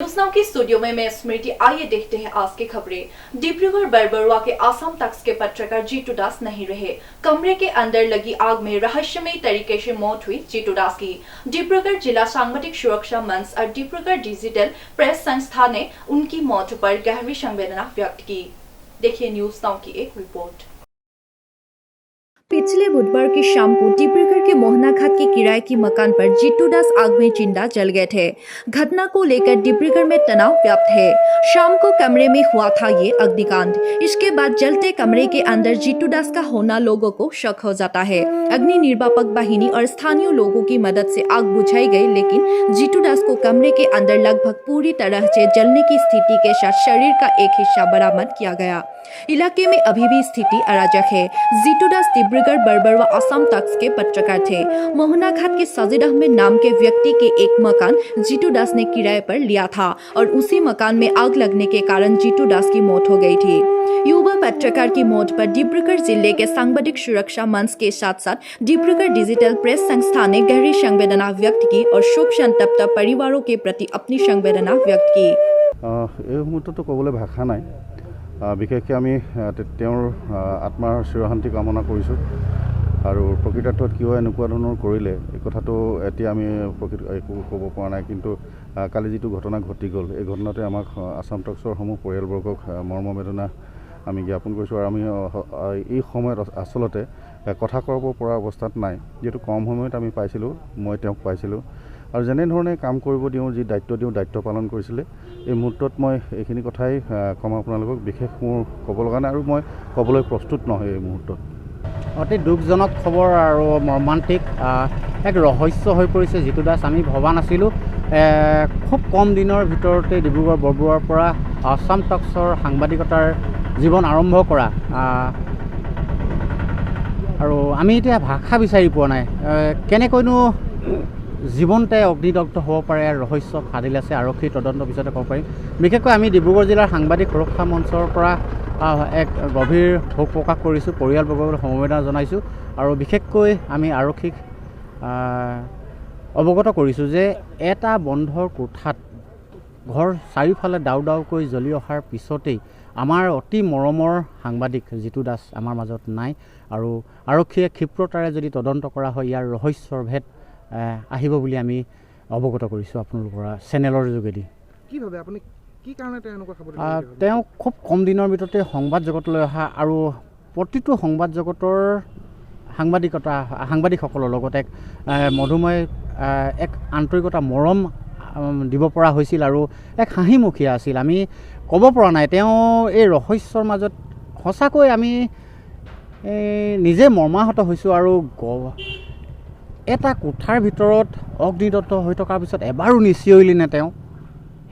News की studio में मैं स्मृति। आइए देखते हैं आज की खबरें। डिब्रूगढ़ बरबरुआ के आसाम तख्त के पत्रकार जीतू दास नहीं रहे। कमरे के अंदर लगी आग में रहस्यमयी तरीके से मौत हुई जीतू दास की। डिब्रूगढ़ जिला सांबादिक सुरक्षा मंच और डिब्रूगढ़ डिजिटल प्रेस संस्था ने उनकी मौत पर गहरी संवेदना व्यक्त की। देखिए न्यूज़ नाउ की एक रिपोर्ट। पिछले बुधवार की शाम को डिब्रूगढ़ के मोहनाघाट के किराए की मकान पर जीतू दास आग में जिंदा जल गए थे। घटना को लेकर डिब्रूगढ़ में तनाव व्याप्त है। शाम को कमरे में हुआ था ये अग्निकांड। इसके बाद जलते कमरे के अंदर जीतू दास का होना लोगों को शक हो जाता है। अग्नि निर्वापक वाहिनी और स्थानीय लोगों की मदद से आग बुझाई गई, लेकिन जीतू दास को कमरे के अंदर लगभग पूरी तरह से जलने की स्थिति के साथ शरीर का एक हिस्सा बरामद किया गया। इलाके में अभी भी स्थिति अराजक है। जीतू दास डिब्रूगढ़ बरबरुआ आसाम तख्त के पत्रकार थे। मोहनाघाट के साजिद अहमद नाम के व्यक्ति के एक मकान जीतू दास ने किराए पर लिया था और उसी मकान में आग लगने के कारण जीतू दास की मौत हो गई थी। युवा पत्रकार की मौत पर डिब्रूगढ़ जिले के सांबादिक सुरक्षा मंच के साथ साथ डिब्रूगढ़ डिजिटल प्रेस संस्था ने गहरी संवेदना व्यक्त की और शोक संतप्त परिवारों के प्रति अपनी संवेदना व्यक्त की। मुहूर्तत कबले भाषा নাই। বিশেষকৈ আমি তেওঁৰ আত্মাৰ চিৰশান্তি কামনা কৰিছোঁ আৰু প্ৰকৃতাৰ্থত কিয় এনেকুৱা ধৰণৰ কৰিলে এই কথাটো এতিয়া আমি একো ক'ব পৰা নাই, কিন্তু কালি যিটো ঘটনা ঘটি গ'ল এই ঘটনাতে আমাক আসাম টক্সৰ সমূহ পৰিয়ালবৰ্গক মৰ্মবেদনা আমি জ্ঞাপন কৰিছোঁ। আৰু আমি এই সময়ত আচলতে কথা ক'ব পৰা অৱস্থাত নাই, যিহেতু কম সময়ত আমি পাইছিলোঁ, মই তেওঁক পাইছিলোঁ আৰু যেনেধৰণে কাম কৰিব দিওঁ, যি দায়িত্ব দিওঁ দায়িত্ব পালন কৰিছিলে। এই মুহূৰ্তত মই এইখিনি কথাই কম আপোনালোকক, বিশেষ মোৰ ক'ব লগা নাই আৰু মই ক'বলৈ প্ৰস্তুত নহয়। এই মুহূৰ্তত অতি দুখজনক খবৰ আৰু মৰ্মান্তিক এক ৰহস্য হৈ পৰিছে জীতু দাস। আমি ভবা নাছিলোঁ খুব কম দিনৰ ভিতৰতে ডিব্ৰুগড় বৰবৰুৱাৰ পৰা আসাম টক্সৰ সাংবাদিকতাৰ জীৱন আৰম্ভ কৰা, আৰু আমি এতিয়া ভাষা বিচাৰি পোৱা নাই কেনেকৈনো জীৱনতে অগ্নিদগ্ধ হ'ব পাৰে। ৰহস্য ফাদিল আছে, আৰক্ষীৰ তদন্ত পিছতে ক'ব পাৰিম। বিশেষকৈ আমি ডিব্ৰুগড় জিলাৰ সাংবাদিক সুৰক্ষা মঞ্চৰ পৰা এক গভীৰ শোক প্ৰকাশ কৰিছোঁ, পৰিয়ালবৰ্গলৈ সমবেদনা জনাইছোঁ আৰু বিশেষকৈ আমি আৰক্ষীক অৱগত কৰিছোঁ যে এটা বন্ধৰ কোঠাত ঘৰ চাৰিওফালে ডাউ ডাউকৈ জ্বলি অহাৰ পিছতেই আমাৰ অতি মৰমৰ সাংবাদিক জীতু দাস আমাৰ মাজত নাই, আৰু আৰক্ষীয়ে ক্ষিপ্ৰতাৰে যদি তদন্ত কৰা হয় ইয়াৰ ৰহস্যৰ ভেদ আহিব বুলি আমি অৱগত কৰিছোঁ আপোনালোকৰ চেনেলৰ যোগেদি। কি ভাবে আপুনি কি কাৰণে এনেকুৱা খবৰ? তেওঁ খুব কম দিনৰ ভিতৰতে সংবাদ জগতলৈ অহা আৰু প্ৰতিটো সংবাদ জগতৰ সাংবাদিকসকলৰ লগত এক মধুময় এক আন্তৰিকতা মৰম দিব পৰা হৈছিল আৰু এক হাঁহিমুখীয়া আছিল। আমি ক'ব পৰা নাই, তেওঁ এই ৰহস্যৰ মাজত সঁচাকৈ আমি নিজে মৰ্মাহত হৈছোঁ। আৰু এটা কোঠাৰ ভিতৰত অগ্নিদগ্ধ হৈ থকাৰ পিছত এবাৰো নিচিঞৰিলে নে তেওঁ,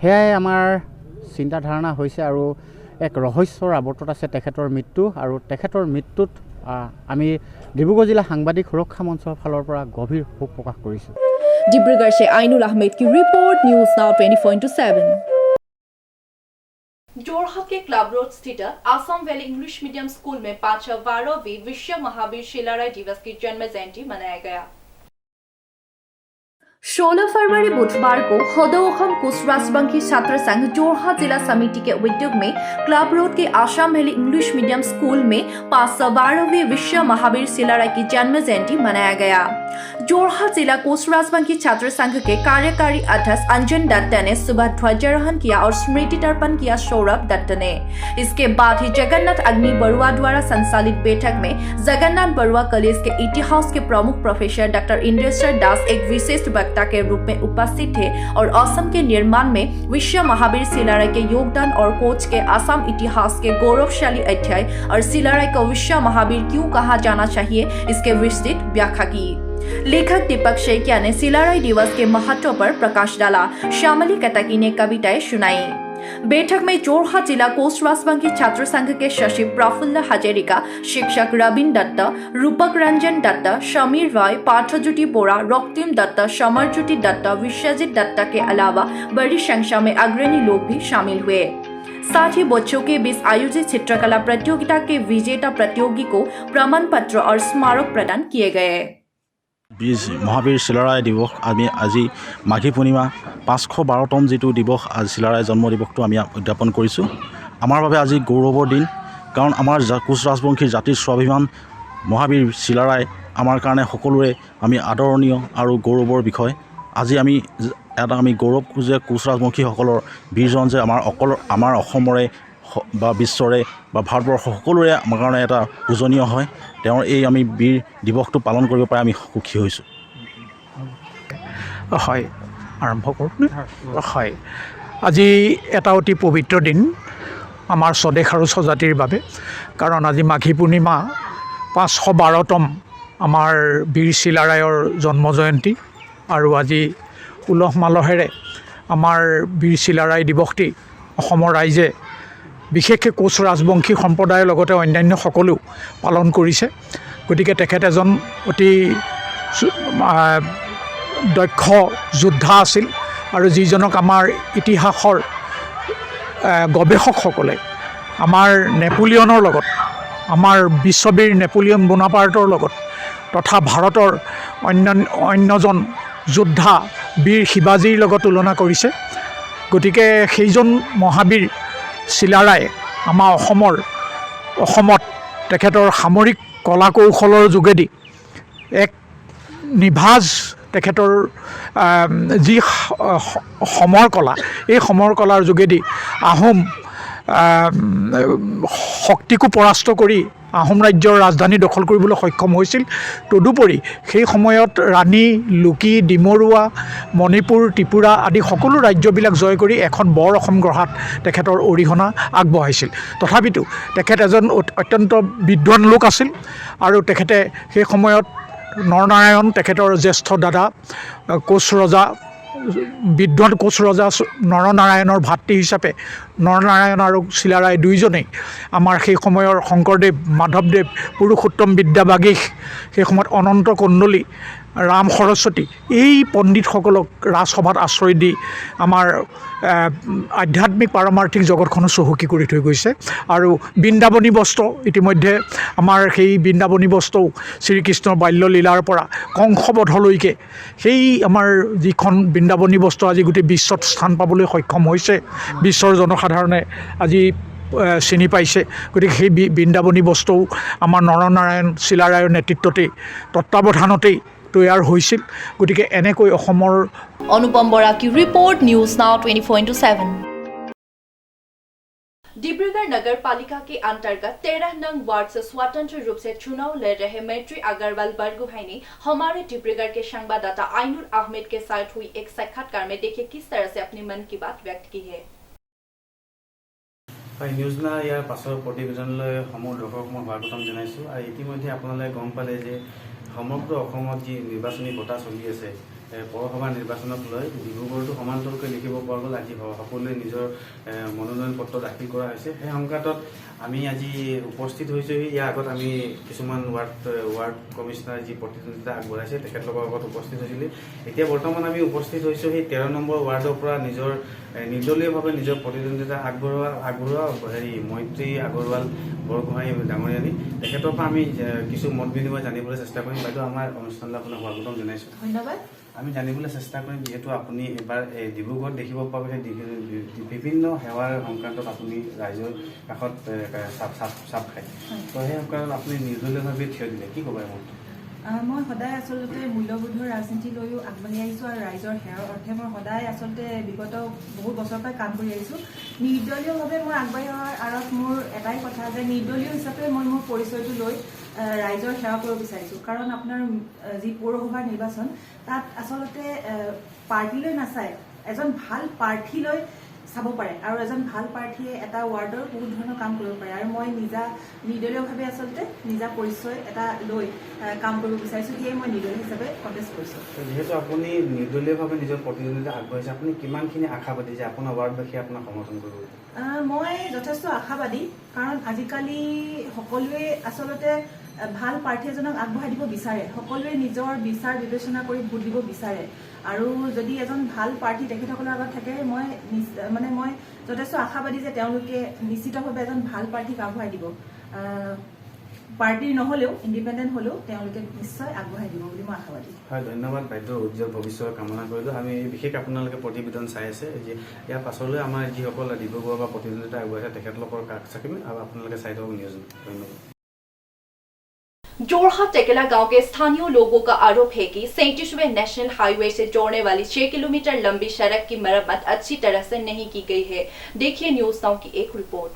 সেয়াই আমাৰ চিন্তাধাৰণা হৈছে আৰু এক ৰহস্যৰ আৱৰ্তত আছে তেখেতৰ মৃত্যু। আৰু তেখেতৰ মৃত্যুত আমি ডিব্ৰুগড় জিলা সাংবাদিক সুৰক্ষা মঞ্চৰ ফালৰ পৰা গভীৰ শোক প্ৰকাশ কৰিছোঁ। डिब्रूगढ़ से आइनुल अहमद की रिपोर्ट, न्यूज़ नाउ 24/7। जोरहाट के क्लब रोड स्थित Assam valley English medium school में 12वीं विश्व महावीर शिलाराय दिवस की जन्म जयंती मनाया गया। 16 फरवरी बुधवार को हदोहम कुश राजवंशी छात्र संघ जोरहाट जिला समिति के उद्योग में क्लब रोड के Assam valley English medium school में 512वीं विश्व महावीर शिलाराय की जन्म जयंती मनाया गया। जोरहाट जिला कुश राजवंशी छात्र संघ के कार्यकारी अध्यक्ष अंजन दत्त ने सुबह ध्वजारोहण किया और स्मृति तर्पण किया सौरभ दत्त ने। इसके बाद ही जगन्नाथ अग्नि बरुआ द्वारा संचालित बैठक में जगन्नाथ बरुआ कॉलेज के इतिहास के प्रमुख प्रोफेसर डॉक्टर इंद्रेश्वर दास एक विशेष वक्ता के रूप में उपस्थित थे और असम के निर्माण में विश्व महावीर शिलाराय के योगदान और कोच के असम इतिहास के गौरवशाली अध्याय और शिलाराय को विश्व महावीर क्यों कहा जाना चाहिए इसके विस्तृत व्याख्या की। लेखक दीपक शैकिया ने शिलाराय दिवस के महत्व पर प्रकाश डाला। श्यामली कटाकी ने कविताएं सुनाई। बैठक में जोरहाट जिला कोष राजवंशी छात्र संघ के सचिव प्रफुल्ल हजेरिका, शिक्षक रविन दत्त, रूपक रंजन दत्त, समीर रॉय, पार्थज्योति बोरा, रक्तिम दत्त, समरज्योति दत्त, विश्वजीत दत्त के अलावा बड़ी संख्या में अग्रणी लोग भी शामिल हुए। साथ ही बच्चों के बीच आयोजित चित्रकला प्रतियोगिता के विजेता प्रतियोगी को प्रमाण पत्र और स्मारक प्रदान किए गए। মহাবীৰ চিলাৰায় দিৱস আমি আজি মাঘী পূৰ্ণিমা 512তম যিটো দিৱস আজি চিলাৰায় জন্ম দিৱসটো আমি উদযাপন কৰিছোঁ। আমাৰ বাবে আজি গৌৰৱৰ দিন, কাৰণ আমাৰ কোচ ৰাজবংশীৰ জাতিৰ স্বাভিমান মহাবীৰ চিলাৰায় আমাৰ কাৰণে সকলোৰে আমি আদৰণীয় আৰু গৌৰৱৰ বিষয়। আজি আমি গৌৰৱ যে কোচ ৰাজবংশীসকলৰ বীৰজন যে আমাৰ অসমৰে বা বিশ্বৰে বা ভাৰতবৰ্ষ সকলোৰে আমাৰ কাৰণে এটা পূজনীয় হয়। তেওঁৰ এই আমি বীৰ দিৱসটো পালন কৰিব পাৰে আমি সুখী হৈছোঁ। হয়, আৰম্ভ কৰোঁ। হয়, আজি এটা অতি পবিত্ৰ দিন আমাৰ স্বদেশ আৰু স্বজাতিৰ বাবে, কাৰণ আজি মাঘী পূৰ্ণিমা 512তম আমাৰ বীৰ চিলাৰায়ৰ জন্ম জয়ন্তী, আৰু আজি উলহ মালহেৰে আমাৰ বীৰ চিলাৰায় দিৱসটি অসমৰ ৰাইজে বিশেষকৈ কোচ ৰাজবংশী সম্প্ৰদায়ৰ লগতে অন্যান্য সকলেও পালন কৰিছে। গতিকে তেখেত এজন অতি দক্ষ যোদ্ধা আছিল, আৰু যিজনক আমাৰ ইতিহাসৰ গৱেষকসকলে আমাৰ নেপোলিয়নৰ লগত, আমাৰ বিশ্ববীৰ নেপোলিয়ন বোনাপাৰ্টৰ লগত তথা ভাৰতৰ অন্যজন যোদ্ধা বীৰ শিৱাজীৰ লগত তুলনা কৰিছে। গতিকে সেইজন মহাবীৰ চিলাৰায় আমাৰ অসমত তেখেতৰ সামৰিক কলা কৌশলৰ যোগেদি এক নিভাঁজ তেখেতৰ যি সমৰ কলা, এই সমৰ কলাৰ যোগেদি আহোম শক্তিকো পৰাস্ত কৰি আহোম ৰাজ্যৰ ৰাজধানী দখল কৰিবলৈ সক্ষম হৈছিল। তদুপৰি সেই সময়ত ৰাণী, লুকি, ডিমৰুৱা, মণিপুৰ, ত্ৰিপুৰা আদি সকলো ৰাজ্যবিলাক জয় কৰি এখন বৰ অসম গঢ়াত তেখেতৰ অৰিহণা আগবঢ়াইছিল। তথাপিতো তেখেত এজন অত্যন্ত বিদ্বান লোক আছিল, আৰু তেখেতে সেই সময়ত নৰনাৰায়ণ তেখেতৰ জ্যেষ্ঠ দাদা কোচ ৰজা, বিদ্বান কোচ ৰজা নৰনাৰায়ণৰ ভাতৃ হিচাপে নৰনাৰায়ণ আৰু চিলাৰায় দুয়োজনেই আমাৰ সেই সময়ৰ শংকৰদেৱ, মাধৱদেৱ, পুৰুষোত্তম বিদ্যাবাগীশ, সেই সময়ত অনন্ত কণ্ডলী, ৰাম সৰস্বতী, এই পণ্ডিতসকলক ৰাজসভাত আশ্ৰয় দি আমাৰ আধ্যাত্মিক পাৰমাৰ্থিক জগতখনো চহকী কৰি থৈ গৈছে। আৰু বৃন্দাবনী বস্ত্ৰ, ইতিমধ্যে আমাৰ সেই বৃন্দাবনী বস্ত্ৰও শ্ৰীকৃষ্ণৰ বাল্যলীলাৰ পৰা কংসবধলৈকে সেই আমাৰ যিখন বৃন্দাবনী বস্ত্ৰ আজি গোটেই বিশ্বত স্থান পাবলৈ সক্ষম হৈছে, বিশ্বৰ জনসাধাৰণে আজি চিনি পাইছে। গতিকে সেই বৃন্দাবনী বস্তুও আমাৰ নৰনাৰায়ণ চিলাৰায়ৰ নেতৃত্বতেই, তত্বাৱধানতেই তৈয়াৰ হৈছিল। গতিকে এনেকৈ অসমৰ অনুপম বৰা की रिपोर्ट न्यूज नाउ 24/7। डिब्रूगढ़ नगर पालिका के अंतर्गत 13 नंग वार्ड से स्वतंत्र रूप से चुनाव लड़ रहे मैत्री अग्रवाल बरगुभाई ने हमारे डिब्रूगढ़ के संवाददाता आइनुल अहमद के साथ हुई एक साक्षात्कार में देखिए किस तरह से अपने मन की बात व्यक्त की है। নিউজ না ইয়াৰ পাছৰ প্ৰতিবেদনলৈ সমূহ দৰ্শকক মই স্বাগতম জনাইছোঁ। আৰু ইতিমধ্যে আপোনালোকে গম পালে যে সমগ্ৰ অসমত যি নিৰ্বাচনী বঁটা চলি আছে, পৌৰসভা নিৰ্বাচনক লৈ ডিব্ৰুগড়টো সমান্তৰকৈ লিখিব পৰা গ'ল। আজি সকলোৱে নিজৰ মনোনয়ন পত্ৰ দাখিল কৰা হৈছে। সেই সংঘাতত আমি আজি উপস্থিত হৈছোঁ। ইয়াৰ আগত আমি কিছুমান ৱাৰ্ড কমিশ্যনাৰ যি প্ৰতিদ্বন্দ্বিতা আগবঢ়াইছে তেখেতলোকৰ আগত উপস্থিত হৈছিলোঁ। এতিয়া বৰ্তমান আমি উপস্থিত হৈছোঁ সেই 13 নম্বৰ ৱাৰ্ডৰ পৰা নিৰ্দলীয়ভাৱে নিজৰ প্ৰতিদ্বন্দ্বিতা আগবঢ়োৱা মৈত্ৰী আগৰৱাল বৰগোহাঁই ডাঙৰীয়ানী, তেখেতৰ পৰা আমি কিছু মত বিনিময় জানিবলৈ চেষ্টা কৰিম। বাইদেউ, আমাৰ অনুষ্ঠানলৈ আপোনাক স্বাগতম জনাইছোঁ। ধন্যবাদ। আমি জানিবলৈ চেষ্টা কৰিম, যিহেতু আপুনি এবাৰ ডিব্ৰুগড়ত দেখিব পাব যে বিভিন্ন সেৱাৰ সংক্ৰান্তত আপুনি ৰাইজৰ কাষত চাপ খায়, তো সেই সংক্ৰান্তত আপুনি নিৰ্দলীয়ভাৱে থিয় দিলে, কি ক'ব মোৰ? মই সদায় আচলতে মূল্যবোধৰ ৰাজনীতি লৈও আগবাঢ়ি আহিছোঁ, আৰু ৰাইজৰ সেৱাৰ অৰ্থে মই সদায় আচলতে বিগত বহু বছৰৰ পৰাই কাম কৰি আহিছোঁ। নিৰ্দলীয়ভাৱে মই আগবাঢ়ি অহাৰ আঁৰত মোৰ এটাই কথা যে নিৰ্দলীয় হিচাপে মই মোৰ পৰিচয়টো লৈ ৰাইজৰ সেৱা কৰিব বিচাৰিছোঁ। কাৰণ আপোনাৰ যি পৌৰসভাৰ নিৰ্বাচন, তাত আচলতে পাৰ্টীলৈ নাচায়, এজন ভাল প্ৰাৰ্থীলৈ চাব পাৰে, আৰু এজন ভাল প্ৰাৰ্থীয়ে এটা ৱাৰ্ডৰ বহুত ধৰণৰ কাম কৰিব পাৰে। আৰু মই নিৰ্দলীয়ভাৱে আচলতে নিজা পৰিচয় এটা লৈ কাম কৰিব বিচাৰিছোঁ, সেয়ে মই নিৰ্দলীয় হিচাপে কণ্টেষ্ট কৰিছোঁ। যিহেতু আপুনি নিৰ্দলীয়ভাৱে নিজৰ প্ৰতিদ্বন্দ্বিতা আগবঢ়াইছে, আপুনি কিমানখিনি আশাবাদী যে আপোনাৰ ৱাৰ্ডবাসীয়ে আপোনাক সমৰ্থন কৰিব? মই যথেষ্ট আশাবাদী, কাৰণ আজিকালি সকলোৱে আচলতে ভাল প্ৰাৰ্থী এজনক আগবঢ়াই দিব বিচাৰে, সকলোৱে নিজৰ বিচাৰ বিবেচনা কৰি ভোট দিব বিচাৰে। আৰু যদি এজন ভাল প্ৰাৰ্থী তেখেতসকলৰ আগত থাকে, মই যথেষ্ট আশাবাদী যে তেওঁলোকে নিশ্চিতভাৱে এজন ভাল প্ৰাৰ্থীক আগবঢ়াই দিব। পাৰ্টিৰ নহ'লেও ইণ্ডিপেণ্ডেণ্ট হ'লেও তেওঁলোকে নিশ্চয় আগবঢ়াই দিব বুলি মই আশাবাদী। হয়, ধন্যবাদ বাইদেউ, উজ্জ্বল ভৱিষ্যতৰ কামনা কৰিলোঁ। আমি বিশেষ আপোনালোকে প্ৰতিবেদন চাই আছে যে ইয়াৰ পাছলৈ আমাৰ যিসকল ডিব্ৰুগড়ৰ পৰা প্ৰতিদ্বন্দ্বিতা আগবঢ়াইছে তেখেতলোকৰ কাষ চাপিম আৰু আপোনালোকে চাই থাকক নিউজ। ধন্যবাদ। जोरहाट टेकेला गांव के स्थानीय लोगों का आरोप है कि 37वें नेशनल हाईवे से जोड़ने वाली 6 किलोमीटर लंबी सड़क की मरम्मत अच्छी तरह से नहीं की गई है। देखिए न्यूज नाउ की एक रिपोर्ट।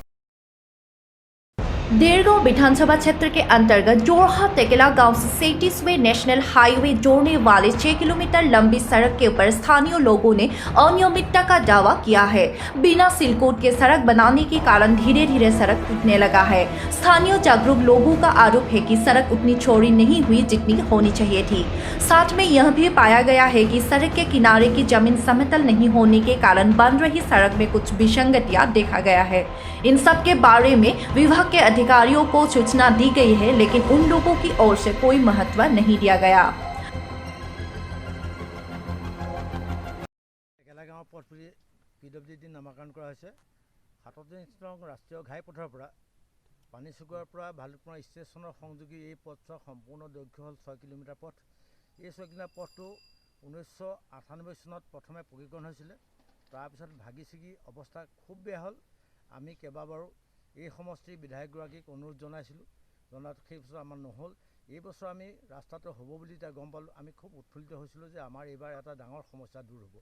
देरगांव विधानसभा क्षेत्र के अंतर्गत जोरहाट टेकेला गांव से 37वें नेशनल हाईवे जोड़ने वाले 6 किलोमीटर लंबी सड़क के ऊपर स्थानीय लोगों ने अनियमितता का दावा किया है। बिना सिलकोट के सड़क बनाने के कारण धीरे धीरे सड़क टूटने लगा है। स्थानीय जागरूक लोगों का आरोप है कि सड़क उतनी चौड़ी नहीं हुई जितनी होनी चाहिए थी। साथ में यह भी पाया गया है कि सड़क के किनारे की जमीन समतल नहीं होने के कारण बन रही सड़क में कुछ विसंगतियां देखा गया है। इन सब के बारे में विभाग के अधिकारियों को सूचना दी गई है, लेकिन उन लोगों की ओर से कोई महत्व नहीं दिया गया। টেকেলা গাঁৱৰ পথপুলি PWD নামাকৰণ কৰা হৈছে। 37 নং ৰাষ্ট্ৰীয় ঘাইপথৰ পৰা পানীচুকোৱাৰ পৰা ভালুকপুৰ ষ্টেচনৰ সংযোগী এই পথছোৱা সম্পূৰ্ণ দৈৰ্ঘ্য হ'ল 6 কিলোমিটাৰ পথ। এই 6 কিলোমিটাৰ পথটো 1998 চনত প্ৰথমে পকীকৰণ হৈছিলে। তাৰপিছত ভাগি ছিগি অৱস্থা খুব বেয়া হ'ল। আমি কেইবাবাৰো এই সমষ্টিৰ বিধায়কগৰাকীক অনুৰোধ জনাইছিলোঁ, জনাত সেই বছৰ আমাৰ নহ'ল। এই বছৰ আমি ৰাস্তাটো হ'ব বুলি এতিয়া গম পালোঁ। আমি খুব উৎফুল্লিত হৈছিলোঁ যে আমাৰ এইবাৰ এটা ডাঙৰ সমস্যা দূৰ হ'ব।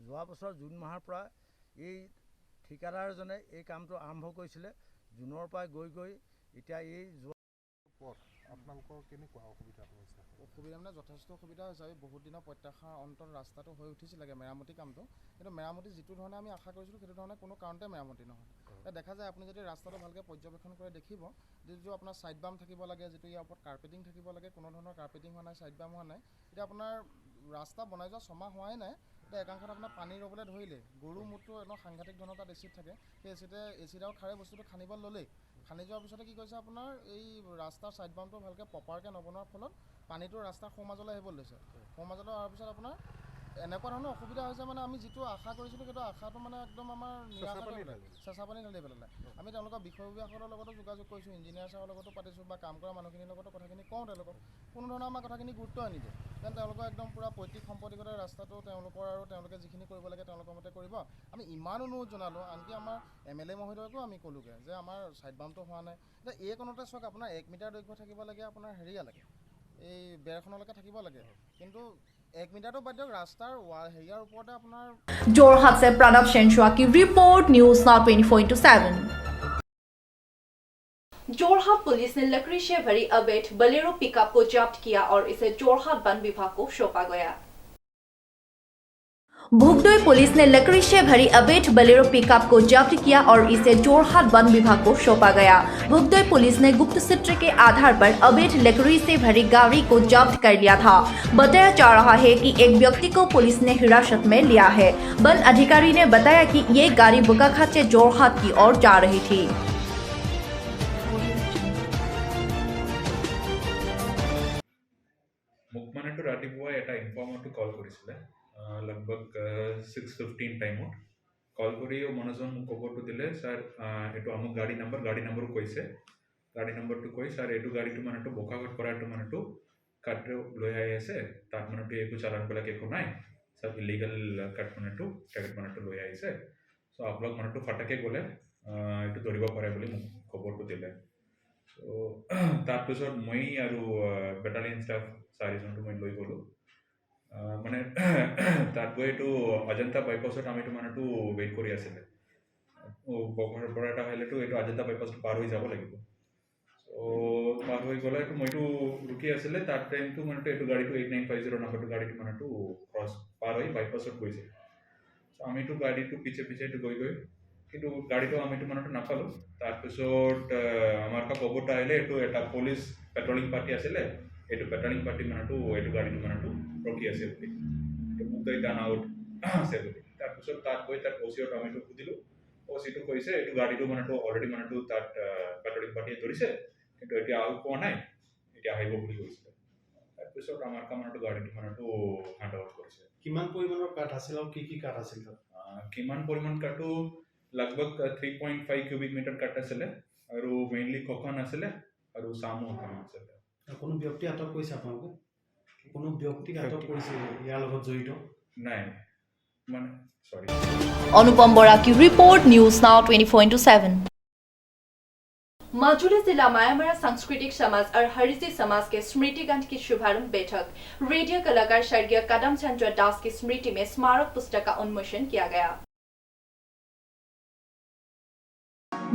যোৱা বছৰ জুন মাহৰ পৰা এই ঠিকাদাৰজনে এই কামটো আৰম্ভ কৰিছিলে। জুনৰ পৰা গৈ গৈ এতিয়া এই পথ আপোনালোকৰ কেনেকুৱা অসুবিধা হৈছে? অসুবিধা মানে যথেষ্ট অসুবিধা হৈছে। আমি বহুত দিনৰ প্ৰত্যাশাৰ অন্তত ৰাস্তাটো হৈ উঠিছিলেগৈ মেৰামতি কামটো, কিন্তু মেৰামতি যিটো ধৰণে আমি আশা কৰিছিলোঁ সেইটো ধৰণে কোনো কাৰণতে মেৰামতি নহয়। দেখা যায় আপুনি যদি ৰাস্তাটো ভালকৈ পৰ্যবেক্ষণ কৰি দেখিব, যিটো আপোনাৰ ছাইড বাম থাকিব লাগে, যিটো ইয়াৰ ওপৰত কাৰ্পেটিং থাকিব লাগে, কোনো ধৰণৰ কাৰ্পেটিং হোৱা নাই, ছাইড বাম হোৱা নাই। এতিয়া আপোনাৰ ৰাস্তা বনাই যোৱা ছমাহ হোৱাই নাই, এতিয়া একাংশত আপোনাৰ পানী ৰ'বলৈ ধৰিলে। গৰু মূত্ৰ একদম সাংঘাতিক ধৰণৰ তাত এচিড থাকে। সেই এচিডৰ খাৰে বস্তুটো খান্দিব ল'লেই। খান্দি যোৱাৰ পিছতে কি কৰিছে আপোনাৰ এই ৰাস্তাৰ ছাইড বামটো ভালকৈ প্ৰপাৰকৈ নবনোৱাৰ ফলত পানীটো ৰাস্তাৰ সোঁ মাজলৈ আহিব লৈছে। সোঁ মাজলৈ অহাৰ পিছত আপোনাৰ এনেকুৱা ধৰণৰ অসুবিধা হৈছে, মানে আমি যিটো আশা কৰিছিলোঁ সেইটো আশাটো মানে একদম আমাৰ চেঁচা পানী ঢালি পেলালে। আমি তেওঁলোকৰ বিষয়ববীয়াসকলৰ লগতো যোগাযোগ কৰিছোঁ, ইঞ্জিনিয়াৰ ছাৰৰ লগতো পাতিছোঁ বা কাম কৰা মানুহখিনিৰ লগতো কথাখিনি কওঁ, তেওঁলোকক কোনো ধৰণৰ আমাৰ কথাখিনি গুৰুত্ব নিদিয়ে। যেন তেওঁলোকৰ একদম পূৰা পৈতৃক সম্পত্তিগত ৰাস্তাটো তেওঁলোকৰ আৰু তেওঁলোকে যিখিনি কৰিব লাগে তেওঁলোকৰ মতে কৰিব। আমি ইমান অনুৰোধ জনালোঁ, আনকি আমাৰ MLA মহোদয়কো আমি ক'লোগৈ যে আমাৰ ছাইড বামটো হোৱা নাই। এতিয়া এইকণতে চাওক, আপোনাৰ 1 মিটাৰ দৈৰ্ঘ্য থাকিব লাগে, আপোনাৰ হেৰিয়ালৈকে এই বেৰখনলৈকে থাকিব লাগে, কিন্তু 1 মিটাৰটো বাদ দিয়ক, ৰাস্তাৰ হেৰিয়াৰ ওপৰতে আপোনাৰ। जोरहाट से प्रणव शेंशुआ की रिपोर्ट, न्यूज नाउ 24/7। जोरहाट पुलिस ने लकड़ी से भरी अवैध बलेरो पिकअप को जब्त किया और इसे जोरहाट वन विभाग को सौंपा गया। भुगदोई पुलिस ने लकड़ी से भरी अवैध बलेरो पिकअप को जब्त किया और इसे जोरहाट वन विभाग को सौंपा गया। भुगदोई पुलिस ने गुप्त सूत्र के आधार पर अवैध लकड़ी से भरी गाड़ी को जब्त कर लिया था। बताया जा रहा है कि एक व्यक्ति को पुलिस ने हिरासत में लिया है। वन अधिकारी ने बताया कि ये गाड़ी बोकाखात से जोरहाट की ओर जा रही थी। মোক মানে ৰাতিপুৱা এটা ইনফৰ্মাৰটো কল কৰিছিলে, লগভগ 6:15 টাইমত কল কৰি মানুহজন মোক খবৰটো দিলে, ছাৰ এইটো আমুক গাড়ী নম্বৰো কৈছে। গাড়ী নম্বৰটো কৈ, ছাৰ এইটো গাড়ীটো মানুহটো বোকাঘাট পৰা এইটো মানুহটো কাট লৈ আহি আছে, তাত মানুহটো একো চালানবিলাক একো নাই, চব ইলিগেল কাট মানুহটো টেকেট মানুহটো লৈ আহিছে। চ' আপোনাক মানুহটো ফটাকে গ'লে এইটো ধৰিব পাৰে বুলি মোক খবৰটো দিলে। চ' তাৰপিছত মই আৰু বেটালিয়ন ষ্টাফ 4জনটো মই লৈ গ'লোঁ। মানে তাত গৈ এইটো অজন্তা বাইপাছত আমি এইটো মানুহটো ৱেইট কৰি আছিলে। বগৰ পৰা এটা আহিলেতো এইটো অজন্তা বাইপাছটো পাৰ হৈ যাব লাগিব। চ' পাৰ হৈ গ'লে এইটো মইতো ৰখি আছিলে, তাত টাইমটো মানুহটো এইটো গাড়ীটো 8950 নম্বৰটো গাড়ীটো মানুহটো ক্ৰছ পাৰ হৈ বাইপাছত গৈছে। চ' আমিতো গাড়ীটো পিছে এইটো গৈ কিন্তু গাড়ীটো আমিতো মানুহটো নাপালোঁ। তাৰপিছত আমাৰ খবৰটো আহিলে এইটো এটা পুলিচ পেট্ৰলিং পাৰ্টি আছিলে, এইটো পেট্ৰলিং পাৰ্টি মানুহটো এইটো গাড়ীটো মানুহটো ৰখি আছে বুলি, এইটো মোক টাৰ্ণ আউট আছে বুলি। তাৰপিছত তাত গৈ তাত OCত আমিতো সুধিলোঁ, OCটো কৈছে এইটো গাড়ীটো মানুহটো অলৰেডি মানুহটো তাত পেট্ৰলিং পাৰ্টিয়ে ধৰিছে, কিন্তু এতিয়া আউট পোৱা নাই, এতিয়া আহিব বুলি কৈছিলে। তাৰপিছত আমাৰ মানুহটো গাড়ীটো মানুহটো হেণ্ড অভাৰ কৰিছে। কিমান পৰিমাণৰ কাঠ আছিল আৰু কি কাঠ আছিল? কিমান পৰিমাণ কাঠটো লগভগ 3.5 কিউবিক মিটাৰ কাঠ আছিলে, আৰু মেইনলি ককন আছিলে আৰু চামো কাম আছে। কোনো ব্যক্তি আটক কৰিছে আপোনালোকে? কোনো ব্যক্তিক আটক কৰিছে ইয়াৰ লগত জড়িত? নাই মানে সৰি। অনুপম বৰাকী रिपोर्ट न्यूज नाउ 24/7। মাজুলী जिला मायामारा सांस्कृतिक समाज और हरिजी समाज के स्मृति ग्रंथ की शुभारंभ बैठक। रेडियो कलाकार स्वर्गीय कदम चंद्र दास की स्मृति में स्मारक पुस्तक का उन्मोचन किया गया।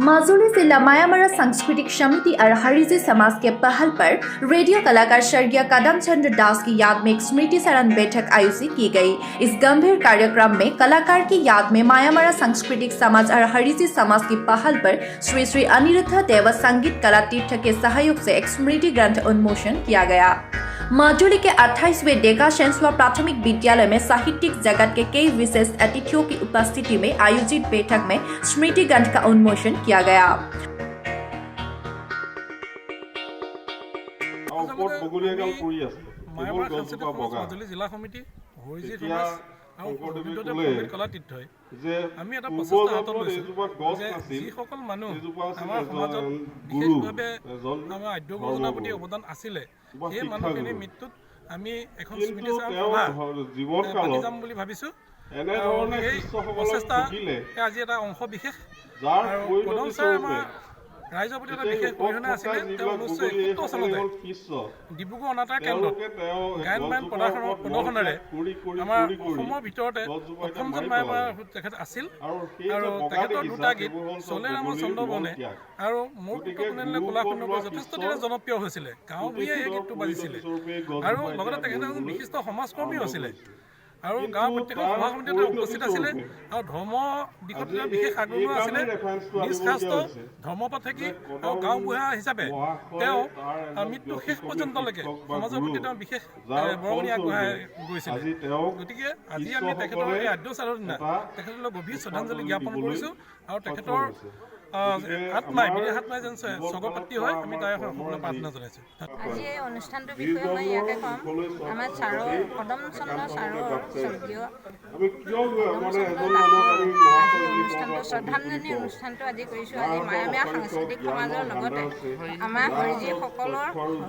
মাজুলী जिला मायामारा सांस्कृतिक समिति और हरिजी समाज के पहल पर रेडियो कलाकार स्वर्गीय कदम चंद्र दास की याद में एक स्मृति सरण बैठक आयोजित की गई। इस गंभीर कार्यक्रम में कलाकार की याद में मायामारा सांस्कृतिक समाज और हरिजी समाज की पहल पर श्री श्री अनिरुद्ध देव संगीत कला तीर्थ के सहयोग से एक स्मृति ग्रंथ उन्मोचन किया गया। মাজুলী के 28वें डेका सेंसुआ प्राथमिक विद्यालय में साहित्यिक जगत के कई विशेष अतिथियों की उपस्थिति में आयोजित बैठक में स्मृति ग्रंथ का उन्मोचन किया गया। মাজুলী জিলা সমিতি হৰিজি সমাজ আৰু গোবিন্দদেৱ কলা তীৰ্থই আমি এটা প্ৰচেষ্টা হাতত লৈছোঁ যে যিসকল মানুহ আমাৰ সমাজত বিশেষভাৱে আমাৰ আদ্য গুৰুজনাৰ প্ৰতি অৱদান আছিলে সেই মানুহখিনিৰ মৃত্যুত আমি এখন স্মৃতি পাতি যাম বুলি ভাবিছোঁ। এই প্ৰচেষ্টা আজি এটা অংশ বিশেষ আৰু কদম ছাৰ আমাৰ ৰাইজৰ প্ৰতি এটা বিশেষ অৰিহণা আছিলে। তেওঁ 1971 চনতে ডিব্ৰুগড় অনাতাঁৰ কেন্দ্ৰত গায়ন বায়ন প্ৰদৰ্শনেৰে আমাৰ অসমৰ ভিতৰতে প্ৰথমজন মায়ামাৰা তেখেত আছিল আৰু তেখেতৰ দুটা গীত চলে ৰাম চন্দ্ৰবনে আৰু মোৰ পুত্ৰ কোনেলে কলা সুন্দৰ যথেষ্ট দিনে জনপ্ৰিয় হৈছিলে। গাঁও বুঢ়ীয়ে এই গীতটো বাজিছিলে আৰু লগতে তেখেত এজন বিশিষ্ট সমাজকৰ্মীও আছিলে আৰু গাঁৱৰ প্ৰত্যেকৰ সভা সমিতিতে উপস্থিত আছিলে আৰু ধৰ্ম দিশত বিশেষ আগ্ৰহ আছিলে। নিষ্কাষ্ট ধৰ্মপথ থাকি আৰু গাঁওবুঢ়া হিচাপে তেওঁ মৃত্যু শেষ পৰ্যন্তলৈকে সমাজৰ প্ৰতি তেওঁ বিশেষ বৰঙণি আগবঢ়াই গৈছিলে। গতিকে আজি আমি তেখেতৰ এই আদ্য চাৰৰ দিনা তেখেতলৈ গভীৰ শ্ৰদ্ধাঞ্জলি জ্ঞাপন কৰিছোঁ আৰু তেখেতৰ আত্মাই বিদেহ আত্মাই যেন স্বৰ্গপ্ৰাপ্তি হয় আমি তাৰে সকলোৱে প্ৰাৰ্থনা জনাইছোঁ। আজি এই অনুষ্ঠানটোৰ বিষয়ে মই ইয়াকে ক'ম। আমাৰ ছাৰৰ কদম চন্দ্ৰ ছাৰৰ স্বৰ্গীয় অনুষ্ঠানটো শ্ৰদ্ধাঞ্জলি অনুষ্ঠানটো আজি কৰিছোঁ। আজি মায়ামাৰা সাংস্কৃতিক সমাজৰ লগতে আমাৰ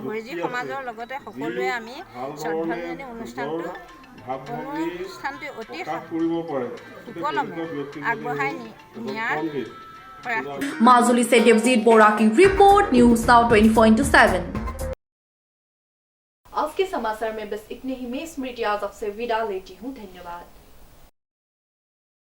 হৰিজি সমাজৰ লগতে সকলোৱে আমি শ্ৰদ্ধাঞ্জলি অনুষ্ঠানটো অতি সুকলমে আগবঢ়াই নিয়াৰ মাজুলী से देवजीत बोरा की रिपोर्ट न्यूज नाउ 24/7। आज के समाचार में बस इतने ही। मैं स्मृति आजाद से विदा लेती हूँ। धन्यवाद।